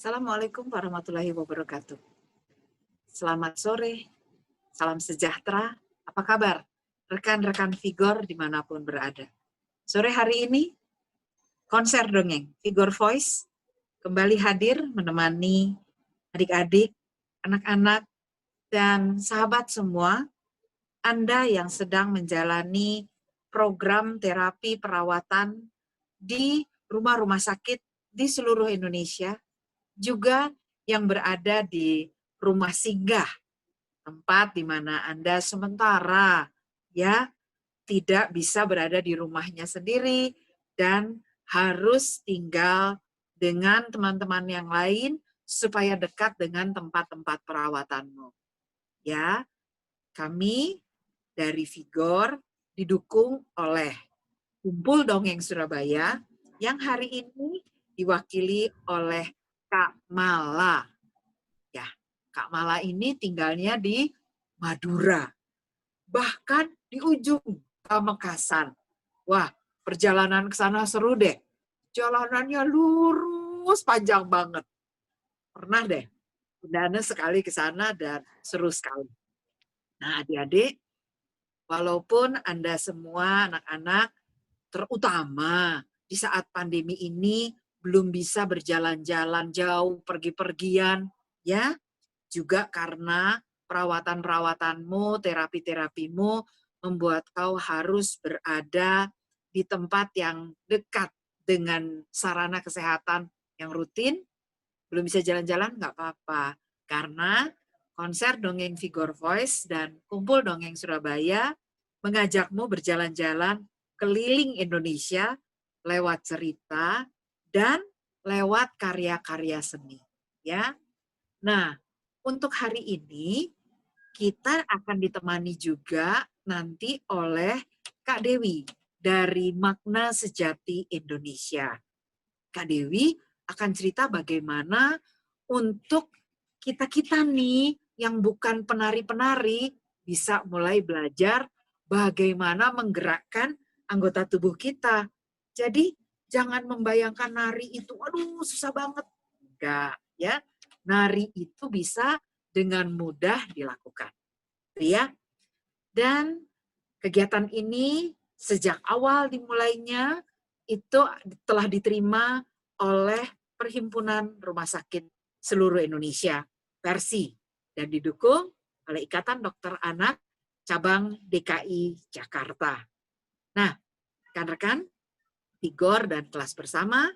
Assalamualaikum warahmatullahi wabarakatuh. Selamat sore, salam sejahtera. Apa kabar rekan-rekan Vigor dimanapun berada? Sore hari ini, konser dongeng Vigor Voice kembali hadir menemani adik-adik, anak-anak, dan sahabat semua, Anda yang sedang menjalani program terapi perawatan di rumah-rumah sakit di seluruh Indonesia, juga yang berada di rumah singgah, tempat di mana Anda sementara ya tidak bisa berada di rumahnya sendiri dan harus tinggal dengan teman-teman yang lain supaya dekat dengan tempat-tempat perawatanmu. Ya, kami dari Vigor didukung oleh Kumpul Dongeng Surabaya yang hari ini diwakili oleh Kak Mala. Ya, Kak Mala ini tinggalnya di Madura, bahkan di ujung Pamekasan. Wah, perjalanan ke sana seru deh. Jalanannya lurus, panjang banget. Pernah deh, Bunda sekali ke sana dan seru sekali. Nah, adik-adik, walaupun Anda semua anak-anak, terutama di saat pandemi ini belum bisa berjalan-jalan jauh, pergi-pergian, ya, juga karena perawatan-perawatanmu, terapi-terapimu membuat kau harus berada di tempat yang dekat dengan sarana kesehatan yang rutin, belum bisa jalan-jalan nggak apa-apa. Karena konser Dongeng Vigor Voice dan Kumpul Dongeng Surabaya mengajakmu berjalan-jalan keliling Indonesia lewat cerita dan lewat karya-karya seni. Ya, nah, untuk hari ini kita akan ditemani juga nanti oleh Kak Dewi dari Makna Sejati Indonesia. Kak Dewi akan cerita bagaimana untuk kita-kita nih yang bukan penari-penari bisa mulai belajar bagaimana menggerakkan anggota tubuh kita. Jadi jangan membayangkan nari itu aduh susah banget. Enggak, ya. Nari itu bisa dengan mudah dilakukan. Ya. Dan kegiatan ini sejak awal dimulainya itu telah diterima oleh Perhimpunan Rumah Sakit Seluruh Indonesia, Persi, dan didukung oleh Ikatan Dokter Anak Cabang DKI Jakarta. Nah, rekan-rekan, Vigor dan kelas bersama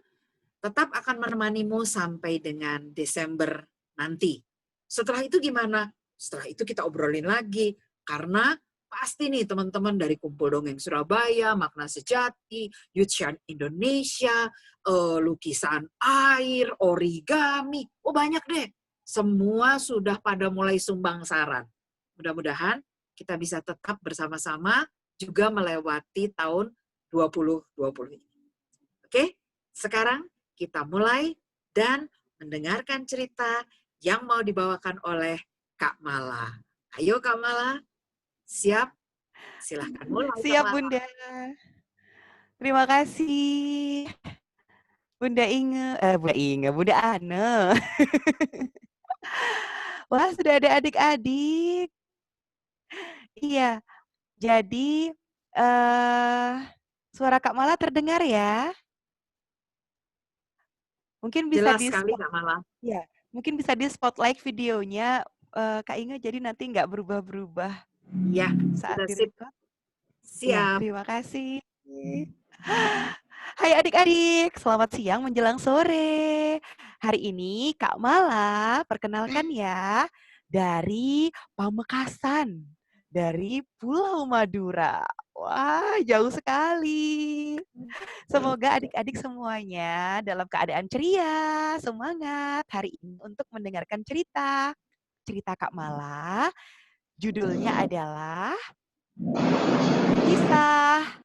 tetap akan menemanimu sampai dengan Desember nanti. Setelah itu gimana? Setelah itu kita obrolin lagi, karena pasti nih teman-teman dari Kumpul Dongeng Surabaya, Makna Sejati, Youth Shine Indonesia, lukisan air, origami, oh banyak deh. Semua sudah pada mulai sumbang saran. Mudah-mudahan kita bisa tetap bersama-sama juga melewati tahun 2020 ini. Oke, sekarang kita mulai dan mendengarkan cerita yang mau dibawakan oleh Kak Mala. Ayo Kak Mala, siap? Silahkan mulai Kak Siap Mala. Bunda. Terima kasih Bunda Ane. Wah, sudah ada adik-adik. Iya, jadi eh suara Kak Mala terdengar ya? Mungkin bisa Jelas di sekali spot, Kak Mala. ya, mungkin bisa di spotlight videonya Kak Inge, jadi nanti nggak berubah-berubah Ya, saat sudah sip. direkod. Ya, Siap. terima kasih. Hai adik-adik, selamat siang menjelang sore. Hari ini Kak Mala, perkenalkan ya, dari Pamekasan, dari Pulau Madura. Wah, jauh sekali. Semoga adik-adik semuanya dalam keadaan ceria, semangat hari ini untuk mendengarkan cerita. Cerita Kak Mala, judulnya adalah Kisah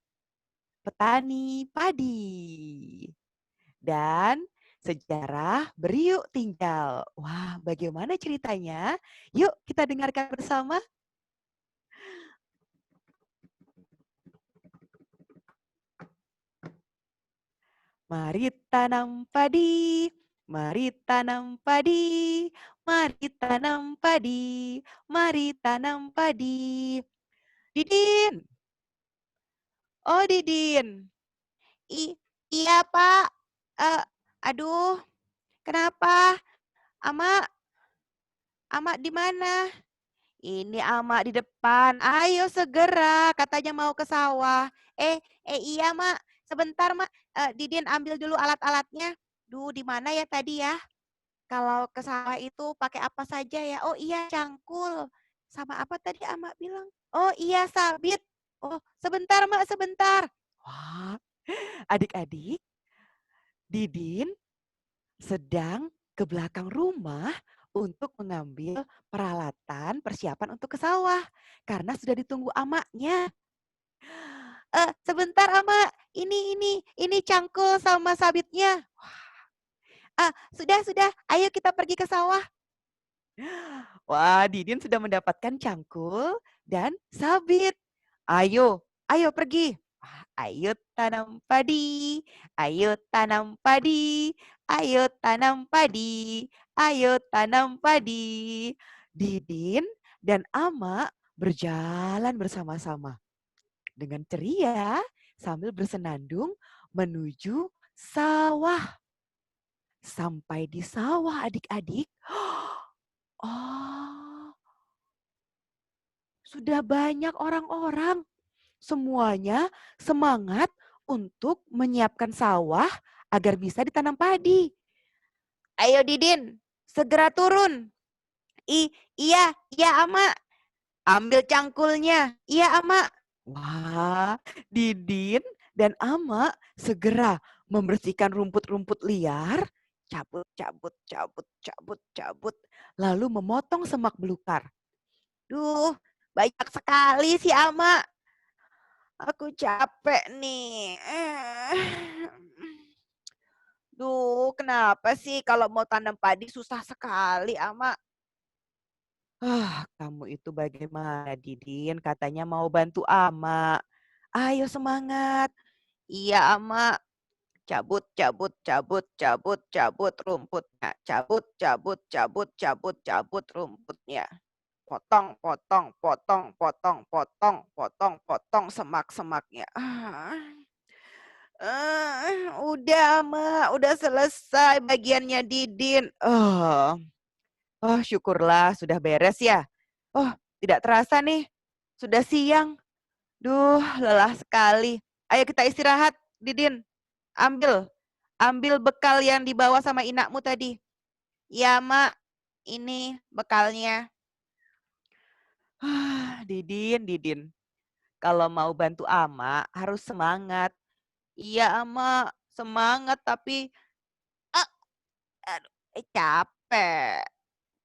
Petani Padi dan Sejarah Beriuk Tinggal. Wah, bagaimana ceritanya? Yuk kita dengarkan bersama. Mari tanam padi, Mari tanam padi, mari tanam padi, mari tanam padi. Didin, oh Didin. Iya Pak. Eh, aduh, kenapa? Ama, Ama di mana? Ini Ama di depan. Ayo segera, katanya mau ke sawah. Iya Mak. Sebentar Mak. Didin ambil dulu alat-alatnya. Duh, di mana ya tadi ya? Kalau ke sawah itu pakai apa saja ya? Oh iya, cangkul. Sama apa tadi Ama bilang? Oh iya, sabit. Oh, sebentar Mak, sebentar. Wah, adik-adik, Didin sedang ke belakang rumah untuk mengambil peralatan persiapan untuk ke sawah karena sudah ditunggu amaknya. Sebentar ama, ini cangkul sama sabitnya. Sudah, ayo kita pergi ke sawah. Wah, Didin sudah mendapatkan cangkul dan sabit. Ayo pergi. Ayo tanam padi, ayo tanam padi, ayo tanam padi, ayo tanam padi. Didin dan Ama berjalan bersama-sama dengan ceria sambil bersenandung menuju sawah. Sampai di sawah adik-adik. Oh, sudah banyak orang-orang. Semuanya semangat untuk menyiapkan sawah agar bisa ditanam padi. Ayo Didin, segera turun. Iya Ama. Ambil cangkulnya. Iya Ama. Wah, Didin dan Ama segera membersihkan rumput-rumput liar, cabut, lalu memotong semak belukar. Duh, banyak sekali sih Ama. Aku capek nih. Duh, kenapa sih kalau mau tanam padi susah sekali, Ama? Kamu itu bagaimana, Didin? Katanya mau bantu Ama. Ayo semangat. Iya, Ama. Cabut rumputnya. Cabut rumputnya. Potong semak-semaknya. Udah, Ma. Udah selesai bagiannya Didin. Syukurlah sudah beres ya. Oh, tidak terasa nih. Sudah siang. Duh, lelah sekali. Ayo kita istirahat, Didin. Ambil. Ambil bekal yang dibawa sama inakmu tadi. Ya, Mak. Ini bekalnya. Didin. Kalau mau bantu Ama, harus semangat. Iya, Ama. Semangat, tapi ah, aduh, capek.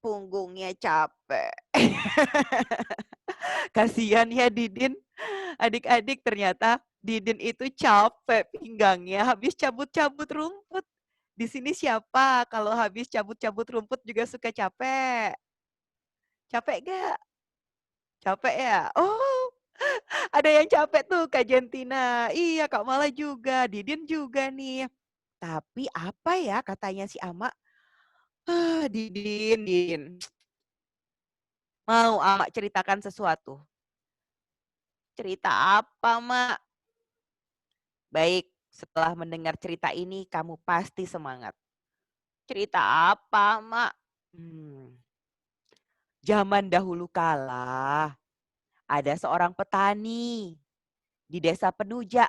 Punggungnya capek. Kasihan ya Didin. Adik-adik ternyata Didin itu capek pinggangnya habis cabut-cabut rumput. Di sini siapa kalau habis cabut-cabut rumput juga suka capek? Capek gak? Capek ya? Oh, ada yang capek tuh Kak Jentina. Iya Kak Mala juga, Didin juga nih. Tapi apa ya katanya si Ama? Didin. Mau Ama ceritakan sesuatu? Cerita apa, Mak? Baik, setelah mendengar cerita ini kamu pasti semangat. Cerita apa, Mak? Zaman dahulu kala, ada seorang petani di desa Penuja,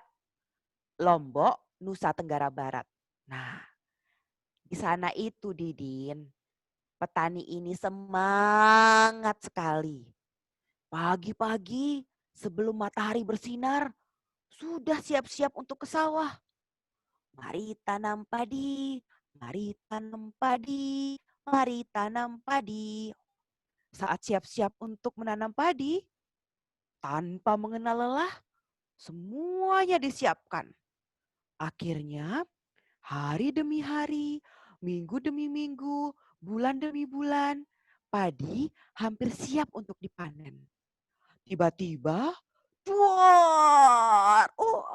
Lombok, Nusa Tenggara Barat. Nah, di sana itu Didin, petani ini semangat sekali. Pagi-pagi sebelum matahari bersinar, sudah siap-siap untuk ke sawah. Mari tanam padi, mari tanam padi, mari tanam padi. Saat siap-siap untuk menanam padi, tanpa mengenal lelah, semuanya disiapkan. Akhirnya, hari demi hari, minggu demi minggu, bulan demi bulan, padi hampir siap untuk dipanen. Tiba-tiba, duar,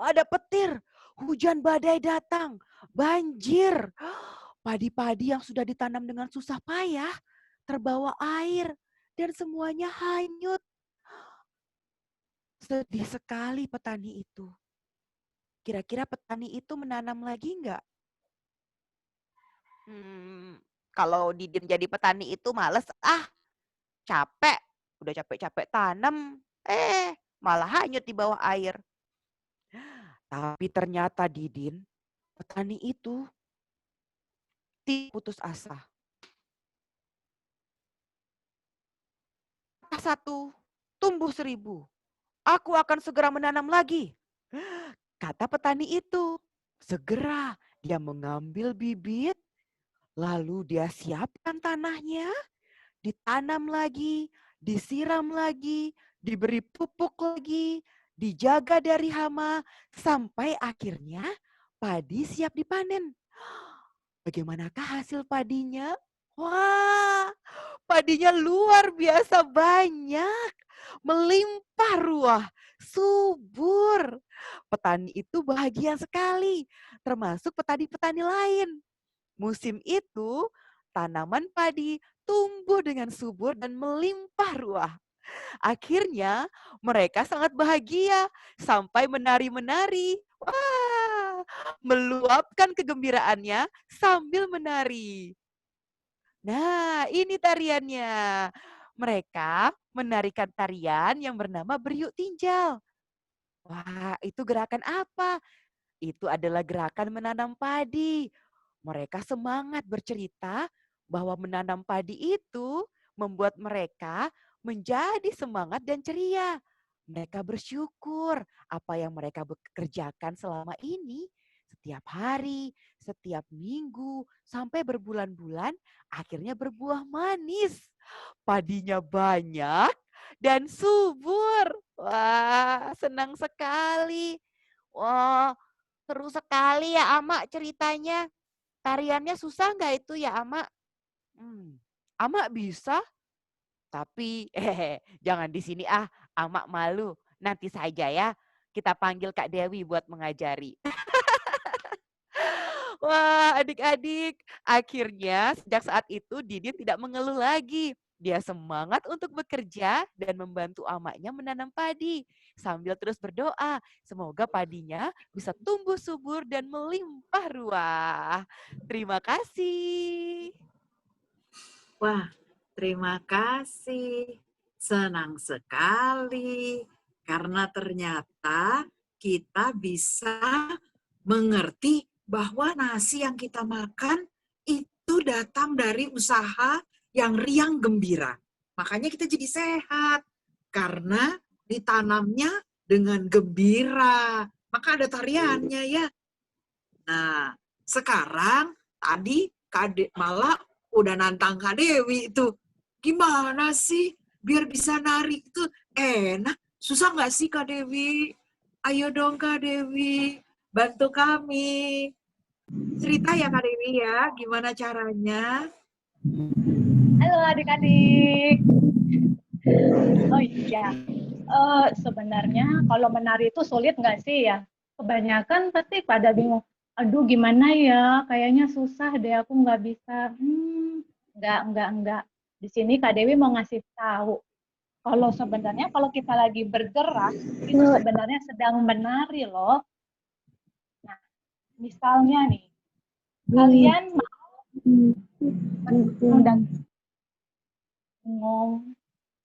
ada petir, hujan badai datang, banjir. Padi-padi yang sudah ditanam dengan susah payah terbawa air dan semuanya hanyut. Sedih sekali petani itu. Kira-kira petani itu menanam lagi enggak? Kalau Didin jadi petani itu males, capek. Udah capek-capek tanam, malah hanyut di bawah air. Tapi ternyata Didin, petani itu putus asa. Satu, tumbuh 1000. Aku akan segera menanam lagi. Kata petani itu. Segera dia mengambil bibit, lalu dia siapkan tanahnya, ditanam lagi, disiram lagi, diberi pupuk lagi, dijaga dari hama, sampai akhirnya padi siap dipanen. Bagaimanakah hasil padinya? Wah, padinya luar biasa banyak, melimpah ruah, subur. Petani itu bahagia sekali, termasuk petani-petani lain. Musim itu, tanaman padi tumbuh dengan subur dan melimpah ruah. Akhirnya mereka sangat bahagia sampai menari-menari. Wah, meluapkan kegembiraannya sambil menari. Nah, ini tariannya. Mereka menarikan tarian yang bernama Beriuk Tinjal. Wah, itu gerakan apa? Itu adalah gerakan menanam padi. Mereka semangat bercerita bahwa menanam padi itu membuat mereka menjadi semangat dan ceria. Mereka bersyukur apa yang mereka kerjakan selama ini, setiap hari, setiap minggu, sampai berbulan-bulan, akhirnya berbuah manis. Padinya banyak dan subur. Wah, senang sekali. Wah, seru sekali ya Ama ceritanya. Tariannya susah nggak itu ya Ama? Ama bisa, tapi jangan di sini Ama malu. Nanti saja ya, kita panggil Kak Dewi buat mengajari. Wah, adik-adik, akhirnya sejak saat itu Didin tidak mengeluh lagi. Dia semangat untuk bekerja dan membantu amaknya menanam padi. Sambil terus berdoa, semoga padinya bisa tumbuh subur dan melimpah ruah. Terima kasih. Wah, terima kasih. Senang sekali karena ternyata kita bisa mengerti bahwa nasi yang kita makan itu datang dari usaha yang riang gembira. Makanya kita jadi sehat karena ditanamnya dengan gembira. Maka ada tariannya ya. Nah, sekarang tadi malah udah nantang Kak Dewi itu. Gimana sih biar bisa nari itu enak? Susah nggak sih Kak Dewi? Ayo dong Kak Dewi, bantu kami. Cerita ya Kak Dewi ya, gimana caranya? Halo adik-adik. Oh iya, sebenarnya kalau menari itu sulit nggak sih ya? Kebanyakan pasti pada bingung. Aduh gimana ya, kayaknya susah deh, aku nggak bisa. Enggak. Di sini Kak Dewi mau ngasih tahu. Kalau sebenarnya kalau kita lagi bergerak, itu sebenarnya sedang menari loh. Nah, misalnya nih, kalian mau bingung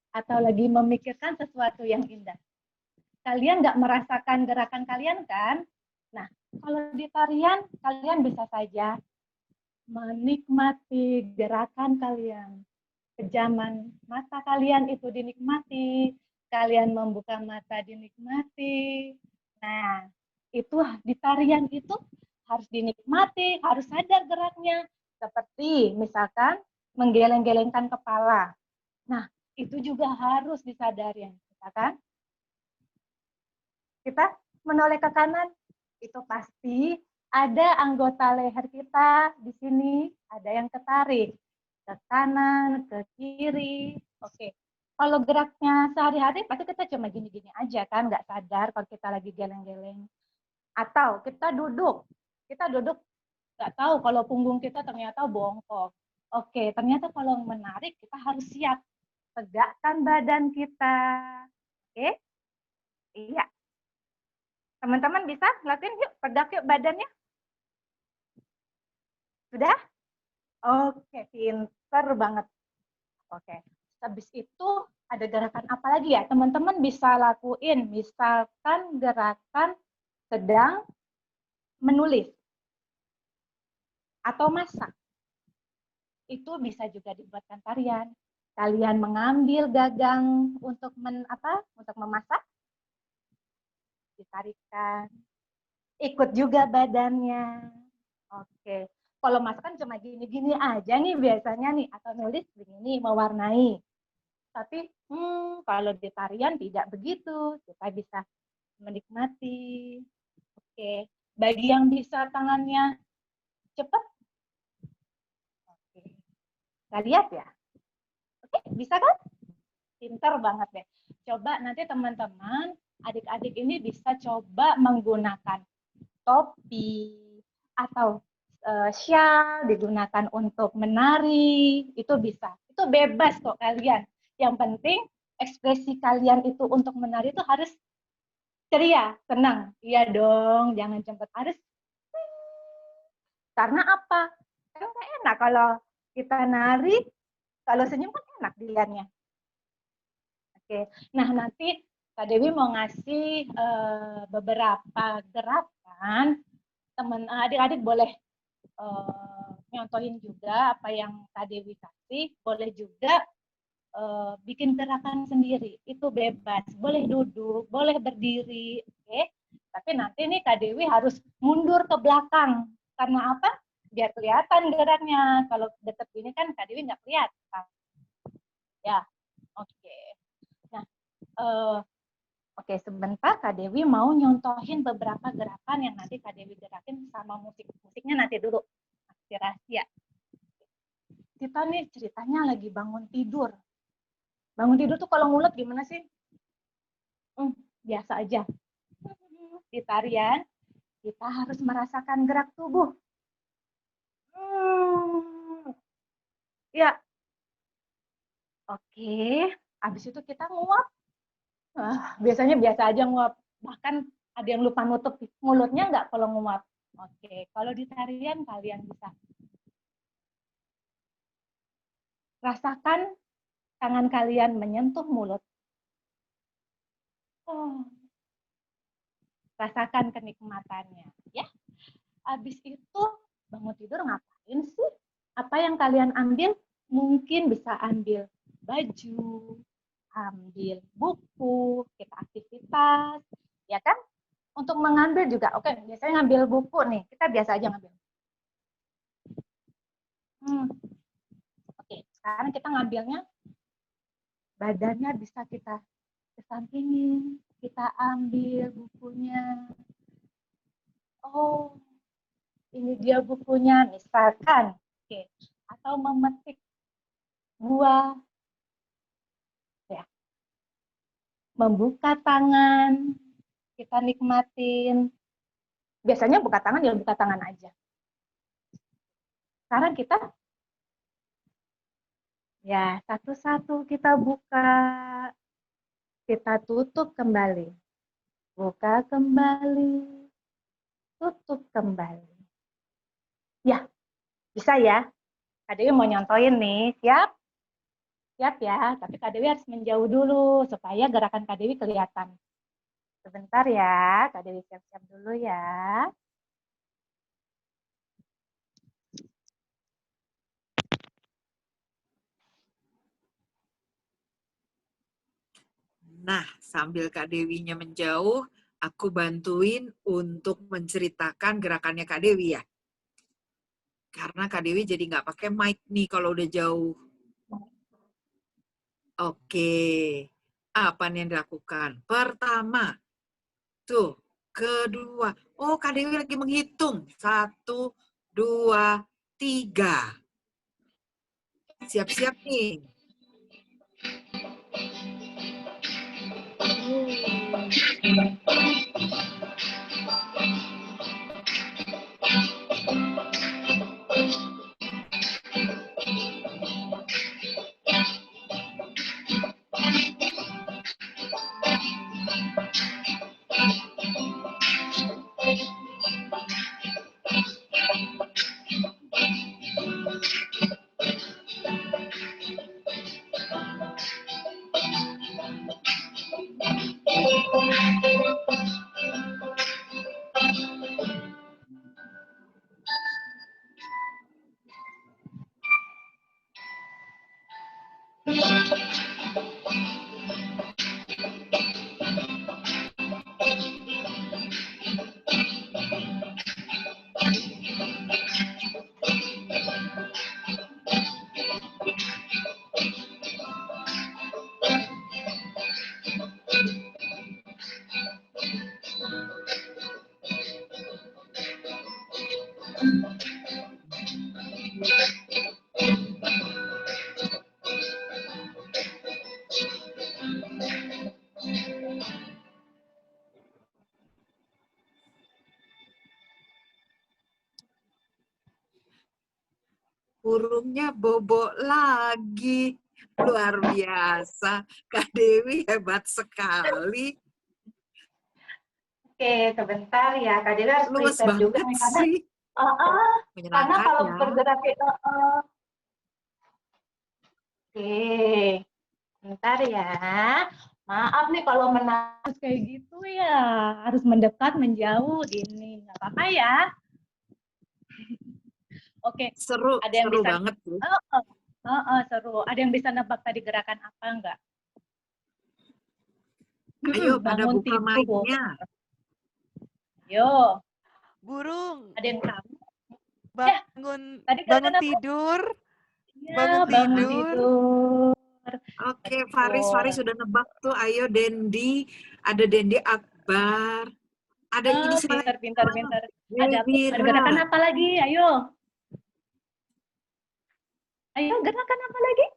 atau lagi memikirkan sesuatu yang indah. Kalian nggak merasakan gerakan kalian kan? Nah, kalau di tarian, kalian bisa saja menikmati gerakan kalian. Kejaman mata kalian itu dinikmati, kalian membuka mata dinikmati. Nah, itu di tarian itu harus dinikmati, harus sadar geraknya. Seperti misalkan menggeleng-gelengkan kepala. Nah, itu juga harus disadari. Misalkan kita menoleh ke kanan, itu pasti ada anggota leher kita di sini, ada yang ketarik ke kanan, ke kiri. Oke. Kalau geraknya sehari-hari pasti kita cuma gini-gini aja kan, nggak sadar kalau kita lagi geleng-geleng. Atau kita duduk nggak tahu kalau punggung kita ternyata bongkok. Oke, ternyata kalau menarik kita harus siap. Tegakkan badan kita. Oke? Iya. Teman-teman bisa lakuin yuk, tegak yuk badannya. Sudah? Oke, pinter banget. Oke. Habis itu ada gerakan apa lagi ya? Teman-teman bisa lakuin. Misalkan gerakan sedang menulis atau masak. Itu bisa juga dibuatkan tarian. Kalian mengambil gagang untuk untuk memasak, ditarikan, ikut juga badannya. Oke, kalau masak kan cuma gini-gini aja nih biasanya nih, atau nulis begini, mewarnai. Tapi kalau di tarian tidak begitu, kita bisa menikmati. Oke, bagi yang bisa tangannya cepat, oke, kita lihat ya. Oke, bisa kan? Pinter banget deh. Coba nanti teman-teman, adik-adik ini bisa coba menggunakan topi atau shawl digunakan untuk menari, itu bisa. Itu bebas kok kalian. Yang penting ekspresi kalian itu untuk menari itu harus ceria, senang. Iya dong, jangan cepat, harus. Karena apa? Karena enak kalau kita nari, kalau senyum kan enak dilihatnya. Oke, nah nanti Kak Dewi mau ngasih beberapa gerakan, adik-adik boleh nyontohin juga apa yang Kak Dewi kasih, boleh juga bikin gerakan sendiri, itu bebas, boleh duduk, boleh berdiri, oke? Tapi nanti nih Kak Dewi harus mundur ke belakang, karena apa? Biar kelihatan geraknya, kalau deket ini kan Kak Dewi nggak kelihatan. Ya, oke. Nah, oke, sebentar Kak Dewi mau nyontohin beberapa gerakan yang nanti Kak Dewi gerakin sama musik. Musiknya nanti dulu, masih rahasia. Kita nih ceritanya lagi bangun tidur. Bangun tidur tuh kalau ngulet gimana sih? Biasa aja. Di tarian, kita harus merasakan gerak tubuh. Ya. Oke, habis itu kita nguap. Biasanya biasa aja nguap. Bahkan ada yang lupa nutup mulutnya nggak kalau nguap. Oke, kalau di tarian kalian bisa rasakan tangan kalian menyentuh mulut. Rasakan kenikmatannya, ya. Habis itu bangun tidur ngapain sih? Apa yang kalian ambil? Mungkin bisa ambil baju, ambil buku, kita aktivitas, ya kan? Untuk mengambil juga, oke, biasanya ngambil buku nih, kita biasa aja ngambil. Oke, sekarang kita ngambilnya, badannya bisa kita kesampingin, kita ambil bukunya. Oh, ini dia bukunya, misalkan, oke, atau memetik buah, ya, membuka tangan, kita nikmatin. Biasanya buka tangan ya buka tangan aja. Sekarang kita, ya satu-satu kita buka, kita tutup kembali, buka kembali, tutup kembali. Ya, bisa ya. Kak Dewi mau nyontoin nih, siap? Siap ya, tapi Kak Dewi harus menjauh dulu supaya gerakan Kak Dewi kelihatan. Sebentar ya, Kak Dewi siap-siap dulu ya. Nah, sambil Kak Dewinya menjauh, aku bantuin untuk menceritakan gerakannya Kak Dewi ya. Karena Kak Dewi jadi nggak pakai mic nih kalau udah jauh. Oke, apa nih yang dilakukan? Pertama, tuh, kedua. Oh, Kak Dewi lagi menghitung. 1, 2, 3. Siap-siap nih. Burungnya bobo lagi. Luar biasa. Kak Dewi hebat sekali. Oke, sebentar ya. Kak Dewi harus Luas prepare juga banget nih, karena sih. karena Menyenangkan kalau ya. bergerak itu oke, bentar ya. Maaf nih kalau menarik kayak gitu ya. Harus mendekat, menjauh, ini nggak apa-apa ya. Oke, Seru, ada yang seru bisa banget tuh. seru. Ada yang bisa nebak tadi gerakan apa enggak? Ayo pada Bangun buka tidur. mic-nya. Yo, Burung. ada yang tahu? Bangun tadi gerakan apa? tidur. Ya, bangun tidur. Oke, Faris sudah nebak tuh. Ayo Dendi, ada Dendi Akbar. Ada ini siapa? Pintar. Ada Wira. gerakan apa lagi? Ayo. Ayo, gerakan apa lagi?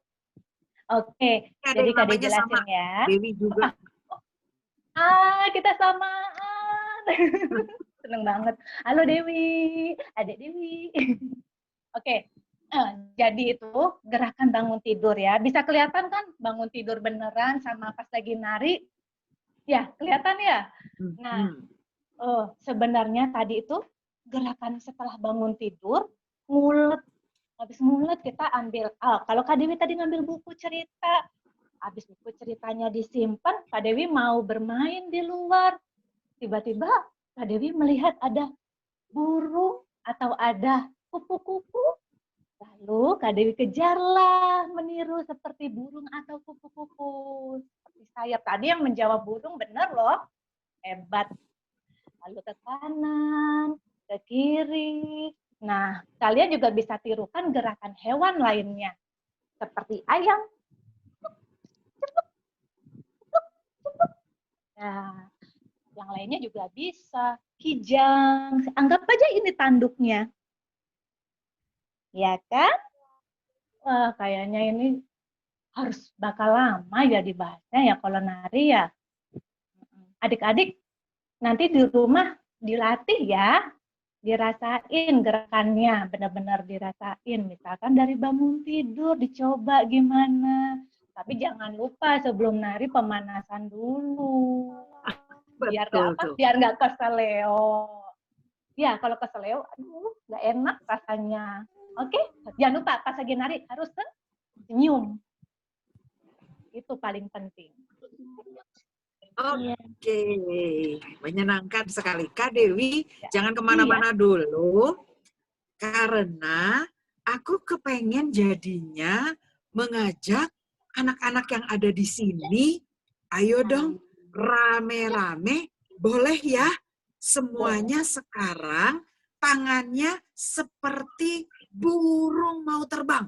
Oke, Ada jadi yang Kak Dewi namanya jelasin sama. ya. Dewi juga. Kita samaan. Seneng banget. Halo Dewi, adik Dewi. Oke, jadi itu gerakan bangun tidur ya. Bisa kelihatan kan bangun tidur beneran sama pas lagi nari? Ya, kelihatan ya? Nah, sebenarnya tadi itu gerakan setelah bangun tidur, ngulet. Habis ngulet kita ambil, kalau Kak Dewi tadi ngambil buku cerita, habis buku ceritanya disimpan, Kak Dewi mau bermain di luar. Tiba-tiba Kak Dewi melihat ada burung atau ada kupu-kupu. Lalu Kak Dewi kejarlah meniru seperti burung atau kupu-kupu. Seperti sayap. Tadi yang menjawab burung benar loh. Hebat. Lalu ke kanan, ke kiri. Nah, kalian juga bisa tirukan gerakan hewan lainnya. Seperti ayam. Nah, yang lainnya juga bisa. Kijang. Anggap aja ini tanduknya. Ya kan? Wah, kayaknya ini harus bakal lama ya dibahasnya ya kalau nari ya. Adik-adik nanti di rumah dilatih ya, dirasain gerakannya, benar-benar dirasain. Misalkan dari bangun tidur dicoba gimana. Tapi jangan lupa sebelum nari pemanasan dulu. Biar nggak keseleo. Ya, kalau keseleo, aduh, nggak enak rasanya. Oke, jangan lupa pas lagi nari harus senyum. Itu paling penting. Oke, menyenangkan sekali. Kak Dewi, jangan kemana-mana dulu, karena aku kepengen jadinya mengajak anak-anak yang ada di sini, ayo dong, rame-rame, boleh ya? Semuanya sekarang tangannya seperti burung mau terbang.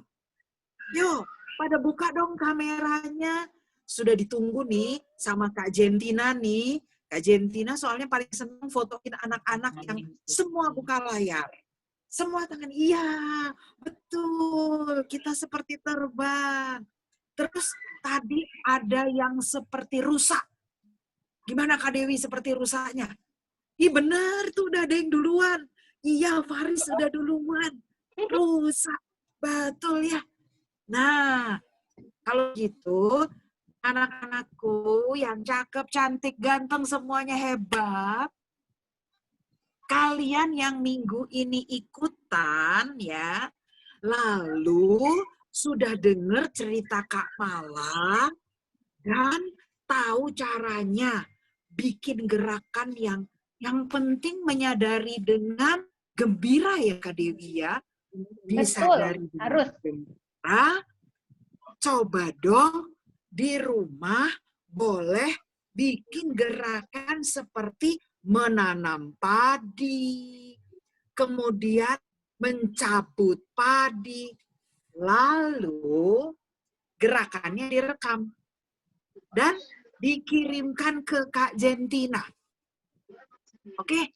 Yuk, pada buka dong kameranya. Sudah ditunggu nih sama Kak Jentina nih. Kak Jentina soalnya paling senang fotoin anak-anak yang semua buka layar. Semua tangan, iya, betul. Kita seperti terbang. Terus tadi ada yang seperti rusa. Gimana Kak Dewi seperti rusanya? Ih benar tuh udah ada yang duluan. Iya, Faris udah duluan. Rusa, betul ya. Nah, kalau gitu, anak-anakku yang cakep, cantik, ganteng, semuanya hebat. Kalian yang minggu ini ikutan ya, lalu sudah dengar cerita Kak Mala dan tahu caranya bikin gerakan yang penting menyadari dengan gembira ya Kak Dewi ya. Disadari dengan harus gembira. coba dong di rumah boleh bikin gerakan seperti menanam padi, kemudian mencabut padi, lalu gerakannya direkam dan dikirimkan ke Kak Jentina. Oke,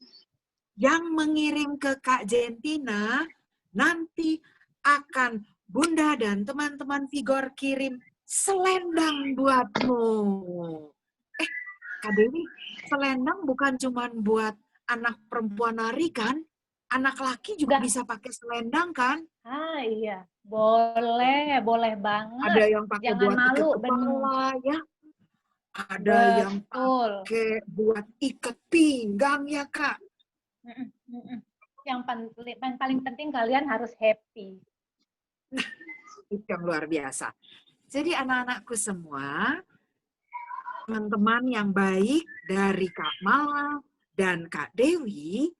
yang mengirim ke Kak Jentina nanti akan Bunda dan teman-teman Vigor kirim selendang buatmu. Kak Dewi, selendang bukan cuma buat anak perempuan nari kan? Anak laki juga bisa pakai selendang kan? Ah iya, boleh banget. Ada yang pakai Jangan buat malu, ikat kepala ya. Ada yang betul. pakai buat ikat pinggang ya Kak. Yang paling penting kalian harus happy. Itu yang luar biasa. Jadi anak-anakku semua, teman-teman yang baik dari Kak Mala dan Kak Dewi,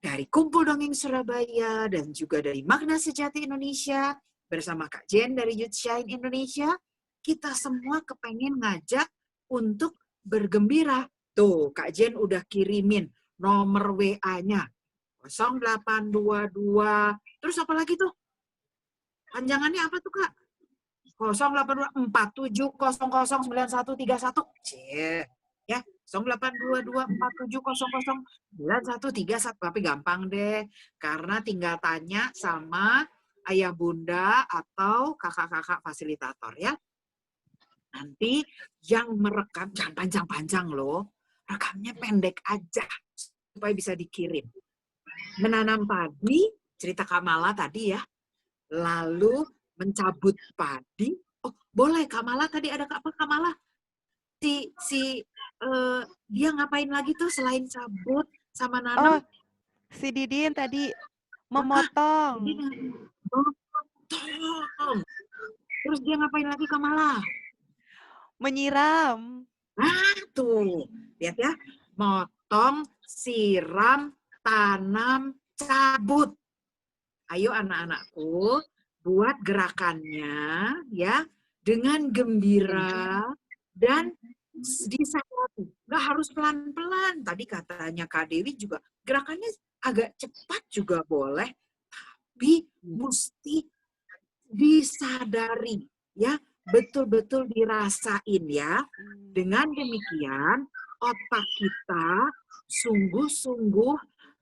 dari Kumpul Dongeng Surabaya dan juga dari Magna Sejati Indonesia, bersama Kak Jen dari Youth Shine Indonesia, kita semua kepengen ngajak untuk bergembira. Tuh, Kak Jen udah kirimin nomor WA-nya. 0822. Terus apa lagi tuh? Panjangannya apa tuh, Kak? 082470009131. Cie. Ya, 082247009131. Tapi gampang deh. Karena tinggal tanya sama ayah bunda atau kakak-kakak fasilitator ya. Nanti yang merekam, jangan panjang-panjang loh. Rekamnya pendek aja supaya bisa dikirim. Menanam padi, cerita Kak Mala tadi ya. Lalu mencabut padi. Oh, boleh Kak Mala tadi ada apa Kak Mala? Dia ngapain lagi tuh selain cabut sama nanam? Oh, si Didin tadi memotong. Memotong. Terus dia ngapain lagi Kak Mala? Menyiram. Nah, tuh. Lihat ya. Motong, siram, tanam, cabut. Ayo anak-anakku, buat gerakannya ya dengan gembira dan disadari. Nggak harus pelan-pelan. Tadi katanya Kak Dewi juga gerakannya agak cepat juga boleh, tapi mesti disadari ya, betul-betul dirasain ya. Dengan demikian otak kita sungguh-sungguh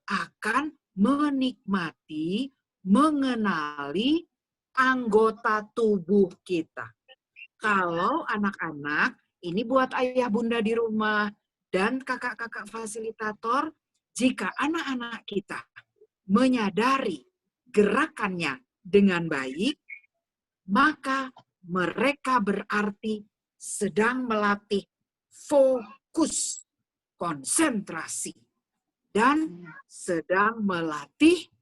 akan menikmati, mengenali anggota tubuh kita. Kalau anak-anak, ini buat ayah bunda di rumah dan kakak-kakak fasilitator, jika anak-anak kita menyadari gerakannya dengan baik, maka mereka berarti sedang melatih fokus, konsentrasi, dan sedang melatih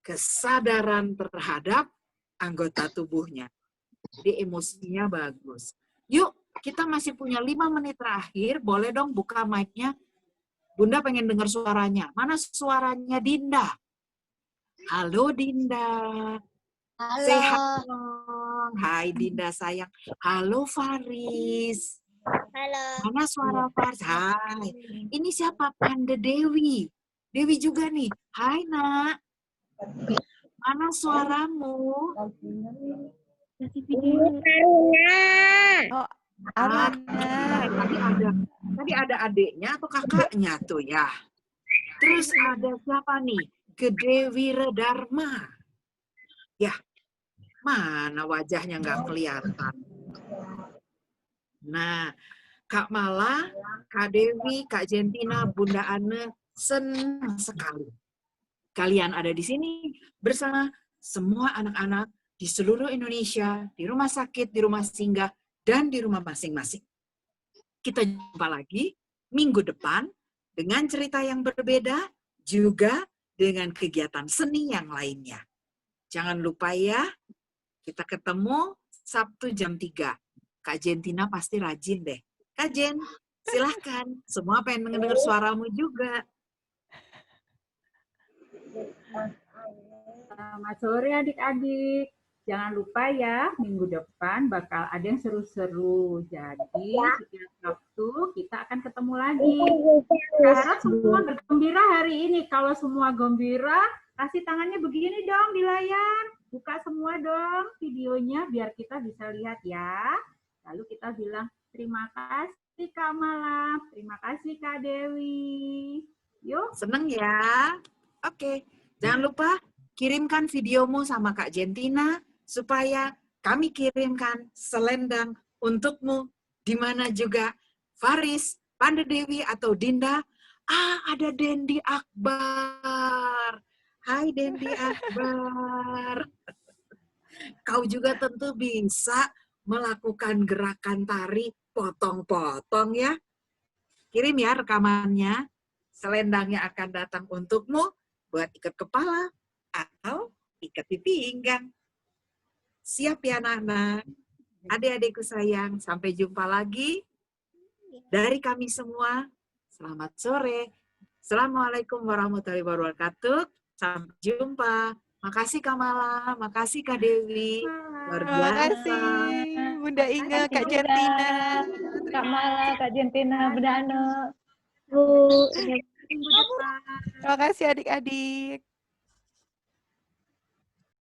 kesadaran terhadap anggota tubuhnya. Jadi emosinya bagus. Yuk, kita masih punya 5 menit terakhir. Boleh dong buka mic-nya. Bunda pengen dengar suaranya. Mana suaranya Dinda? Halo Dinda. Halo. Say halo. Hai Dinda sayang. Halo Faris. Halo. Mana suara Faris? Hai. Ini siapa? Panda Dewi. Dewi juga nih. Hai nak. Mana suaramu? Oh, Aruna. Tadi ada adiknya atau kakaknya tuh ya. Terus ada siapa nih? Gede Wiradharma. Ya, mana wajahnya nggak kelihatan. Nah, Kak Mala, Kak Dewi, Kak Jentina, Bunda Ane, senang sekali kalian ada di sini bersama semua anak-anak di seluruh Indonesia, di rumah sakit, di rumah singgah, dan di rumah masing-masing. Kita jumpa lagi minggu depan dengan cerita yang berbeda, juga dengan kegiatan seni yang lainnya. Jangan lupa ya, kita ketemu Sabtu jam 3. Kak Jentina pasti rajin deh. Kak Jen, silahkan. Semua pengen dengar suaramu juga. Selamat sore adik-adik. Jangan lupa ya, minggu depan bakal ada yang seru-seru. Jadi setiap Sabtu kita akan ketemu lagi. Saya harap semua bergembira hari ini. Kalau semua gembira, kasih tangannya begini dong di layar. Buka semua dong videonya biar kita bisa lihat ya. Lalu kita bilang terima kasih Kak Mala, terima kasih Kak Dewi. Yuk. Seneng ya? Oke, jangan lupa kirimkan videomu sama Kak Jentina supaya kami kirimkan selendang untukmu. Di mana juga Faris, Panda Dewi, atau Dinda. Ada Dendi Akbar. Hai Dendi Akbar. Kau juga tentu bisa melakukan gerakan tari potong-potong ya. Kirim ya rekamannya. Selendangnya akan datang untukmu buat ikat kepala atau ikat di pinggang. Siap ya anak-anak? Adik-adikku sayang, sampai jumpa lagi. Dari kami semua, selamat sore. Assalamualaikum warahmatullahi wabarakatuh. Sampai jumpa. Makasih Kak Mala, makasih Kak Dewi. Luar Terima biasa. kasih Bunda Inge, Kak Bunda, Jentina. Kak Mala, Kak Jentina, Bunda Ane. Minggu depan. Terima kasih adik-adik.